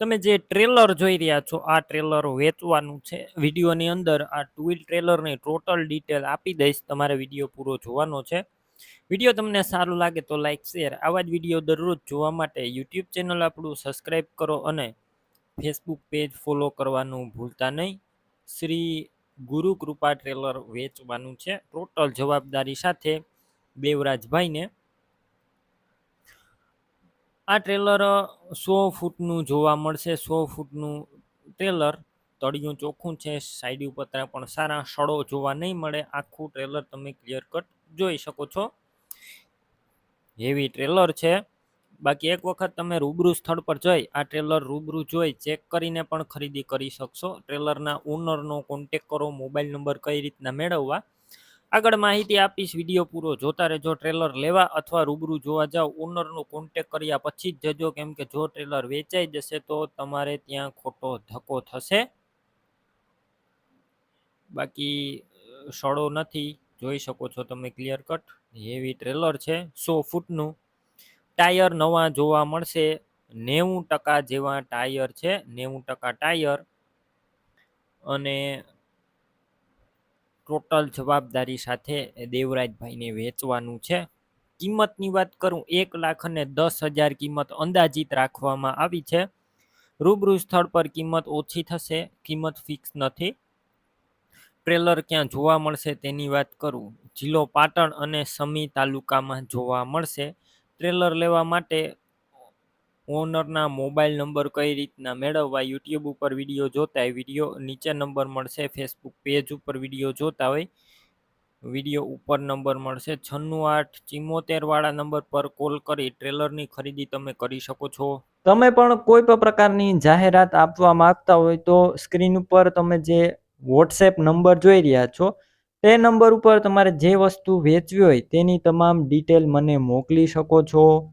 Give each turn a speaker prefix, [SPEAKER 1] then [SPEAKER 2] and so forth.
[SPEAKER 1] તમે જે ટ્રેલર જોઈ રહ્યા છો આ ટ્રેલર વેચવાનું છે. વિડીયોની અંદર આ ટુ વ્હીલ ટ્રેલરની ટોટલ ડિટેલ આપી દઈશ. તમારે વિડીયો પૂરો જોવાનો છે. વિડીયો તમને સારું લાગે તો લાઈક શેર. આવા જ વિડીયો દરરોજ જોવા માટે યુટ્યુબ ચેનલ આપણું સબસ્ક્રાઈબ કરો અને ફેસબુક પેજ ફોલો કરવાનું ભૂલતા નહીં. શ્રી ગુરુ કૃપા ટ્રેલર વેચવાનું છે ટોટલ જવાબદારી સાથે દેવરાજભાઈને. આ ટ્રેલર 100 ફૂટનું જોવા મળશે. 100 ફૂટનું ટ્રેલર. તળિયું ચોખ્ખું છે, સાઈડ ઉપર પણ સારા સડો જોવા નહીં મળે. આખું ટ્રેલર તમે ક્લિયર કટ જોઈ શકો છો. હેવી ટ્રેલર છે. બાકી એક વખત તમે રૂબરૂ સ્થળ પર જઈ આ ટ્રેલર રૂબરૂ જોઈ ચેક કરીને પણ ખરીદી કરી શકશો. ટ્રેલરના ઓનરનો કોન્ટેક કરો. મોબાઈલ નંબર કઈ રીતના મેળવવા આગળ માહિતી આપીશ. વિડીયો પૂરો જોતા રહેજો. ટ્રેલર લેવા અથવા રૂબરૂ જોવા જાવ ઓનરનો કોન્ટેક કર્યા પછી જ જજો, કેમ કે જો ટ્રેલર વેચાઈ જશે તો તમારે ત્યાં ખોટો ધક્કો થશે. બાકી સડો નથી, જોઈ શકો છો તમે ક્લિયર કટ. હેવી ટ્રેલર છે. 100 ફૂટનું. ટાયર નવા જોવા મળશે. 90% જેવા ટાયર છે. 90% ટાયર અને ટોટલ જવાબદારી સાથે દેવરાજભાઈને વેચવાનું છે. કિંમતની વાત કરું 1,10,000 કિંમત અંદાજિત રાખવામાં આવી છે. રૂબરૂ સ્થળ પર કિંમત ઓછી થશે, કિંમત ફિક્સ નથી. ટ્રેલર ક્યાં જોવા મળશે તેની વાત કરું, જિલ્લો પાટણ અને સમી તાલુકામાં જોવા મળશે. ટ્રેલર લેવા માટે ઓનરના મોબાઈલ નંબર કઈ રીતના મેળવવા યુટ્યુબ ઉપર વિડીયો જોતા હોય વિડીયો નીચે નંબર મળશે. ફેસબુક પેજ ઉપર વિડીયો જોતા હોય વિડીયો ઉપર નંબર મળશે. 9684 વાળા નંબર પર કોલ કરી ટ્રેલરની ખરીદી તમે કરી શકો છો. તમે પણ કોઈ પણ પ્રકારની જાહેરાત આપવા માંગતા હોય તો સ્ક્રીન ઉપર તમે જે વોટ્સએપ નંબર જોઈ રહ્યા છો તે નંબર ઉપર તમારે જે વસ્તુ વેચવી હોય તેની તમામ ડિટેલ મને મોકલી શકો છો.